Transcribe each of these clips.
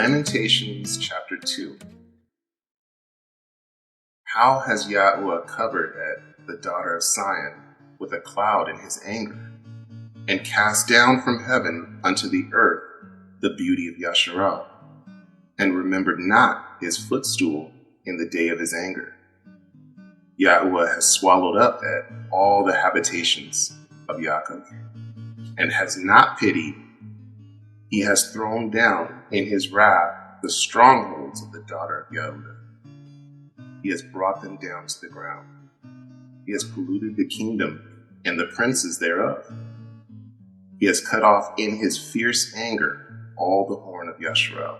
Lamentations chapter 2. How has Yahweh covered at the daughter of Zion with a cloud in his anger, and cast down from heaven unto the earth the beauty of Yasharal, and remembered not his footstool in the day of his anger. Yahweh has swallowed up at all the habitations of Yaakov, and has not pitied. He has thrown down in his wrath the strongholds of the daughter of Yehuda. He has brought them down to the ground. He has polluted the kingdom and the princes thereof. He has cut off in his fierce anger all the horn of Yasharal.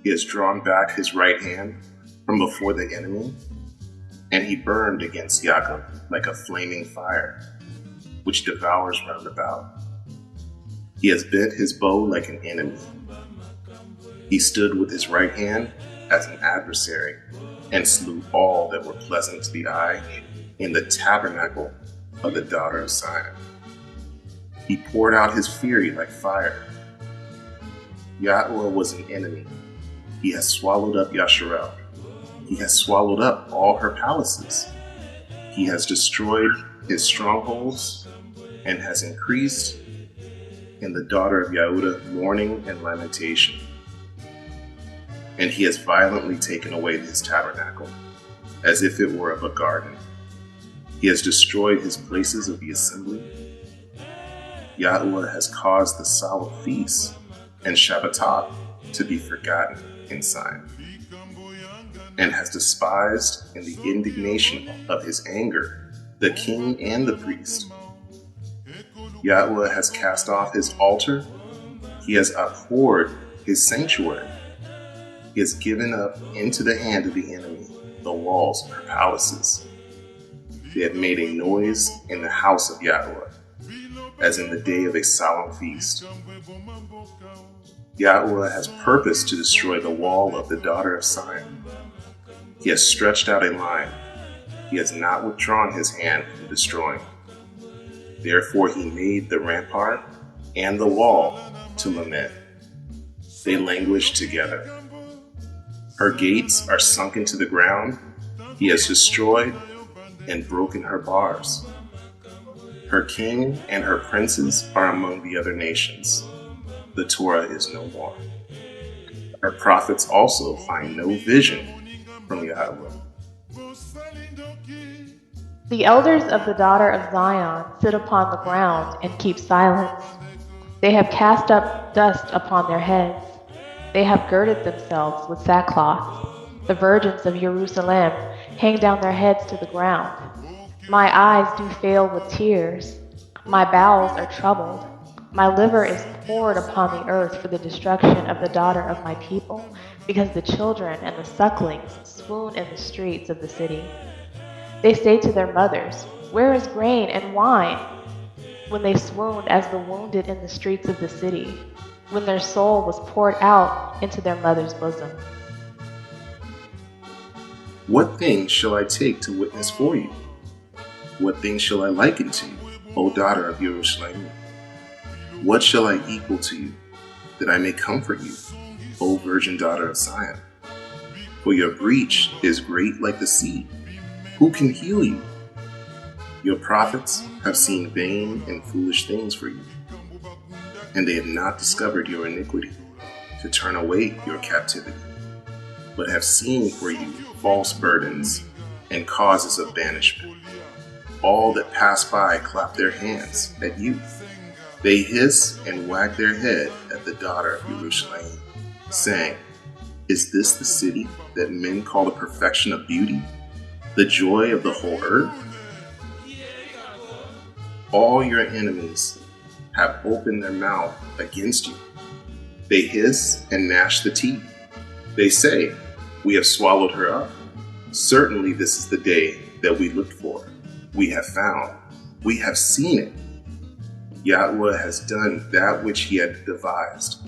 He has drawn back his right hand from before the enemy, and he burned against Yaakov like a flaming fire, which devours round about. He has bent his bow like an enemy. He stood with his right hand as an adversary, and slew all that were pleasant to the eye in the tabernacle of the daughter of Zion. He poured out his fury like fire. Yahweh was an enemy. He has swallowed up Yasharal. He has swallowed up all her palaces. He has destroyed his strongholds, and has increased in the daughter of Yehuda mourning and lamentation. And he has violently taken away his tabernacle, as if it were of a garden. He has destroyed his places of the assembly. Yahweh has caused the solemn feasts and Shabbatot to be forgotten in Zion, and has despised in the indignation of his anger the king and the priest. Yahweh has cast off his altar. He has abhorred his sanctuary. He has given up into the hand of the enemy the walls of her palaces. They have made a noise in the house of Yahweh, as in the day of a solemn feast. Yahweh has purposed to destroy the wall of the daughter of Zion. He has stretched out a line. He has not withdrawn his hand from destroying. Therefore he made the rampart and the wall to lament. They languish together. Her gates are sunk into the ground. He has destroyed and broken her bars. Her king and her princes are among the other nations. The Torah is no more. Her prophets also find no vision from Yahweh. The elders of the daughter of Zion sit upon the ground and keep silence. They have cast up dust upon their heads. They have girded themselves with sackcloth. The virgins of Jerusalem hang down their heads to the ground. My eyes do fail with tears. My bowels are troubled. My liver is poured upon the earth for the destruction of the daughter of my people, because the children and the sucklings swoon in the streets of the city. They say to their mothers, "Where is grain and wine?" when they swooned as the wounded in the streets of the city, when their soul was poured out into their mother's bosom. What things shall I take to witness for you? What things shall I liken to you, O daughter of Jerusalem? What shall I equal to you, that I may comfort you, O virgin daughter of Zion? For your breach is great like the sea. Who can heal you? Your prophets have seen vain and foolish things for you, and they have not discovered your iniquity, to turn away your captivity, but have seen for you false burdens and causes of banishment. All that pass by clap their hands at you. They hiss and wag their head at the daughter of Jerusalem, saying, "Is this the city that men call the perfection of beauty, the joy of the whole earth?" All your enemies have opened their mouth against you. They hiss and gnash the teeth. They say, "We have swallowed her up. Certainly this is the day that we looked for. We have found. We have seen it." Yahweh has done that which he had devised.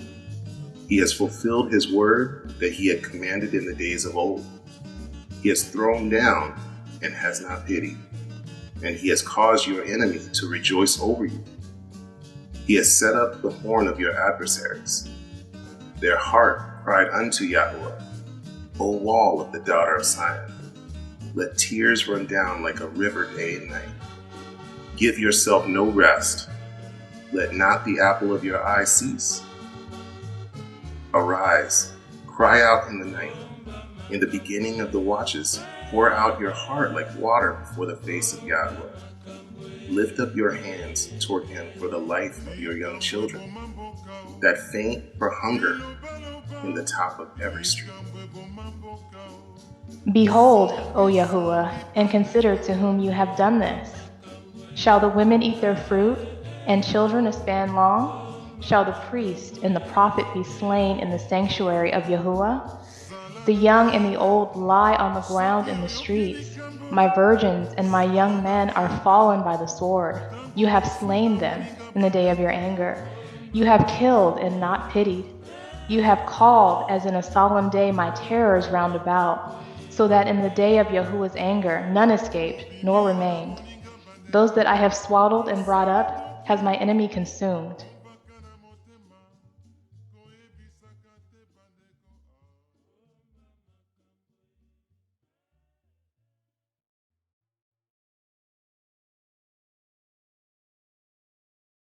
He has fulfilled his word that he had commanded in the days of old. He has thrown down and has not pitied, and he has caused your enemy to rejoice over you. He has set up the horn of your adversaries. Their heart cried unto Yahweh, O wall of the daughter of Zion. Let tears run down like a river day and night. Give yourself no rest. Let not the apple of your eye cease. Arise, cry out in the night. In the beginning of the watches, pour out your heart like water before the face of Yahweh. Lift up your hands toward him for the life of your young children, that faint for hunger in the top of every street. Behold, O Yahuwah, and consider to whom you have done this. Shall the women eat their fruit, and children a span long? Shall the priest and the prophet be slain in the sanctuary of Yahuwah? The young and the old lie on the ground in the streets. My virgins and my young men are fallen by the sword. You have slain them in the day of your anger. You have killed and not pitied. You have called, as in a solemn day, my terrors round about, so that in the day of Yahuwah's anger none escaped, nor remained. Those that I have swaddled and brought up has my enemy consumed.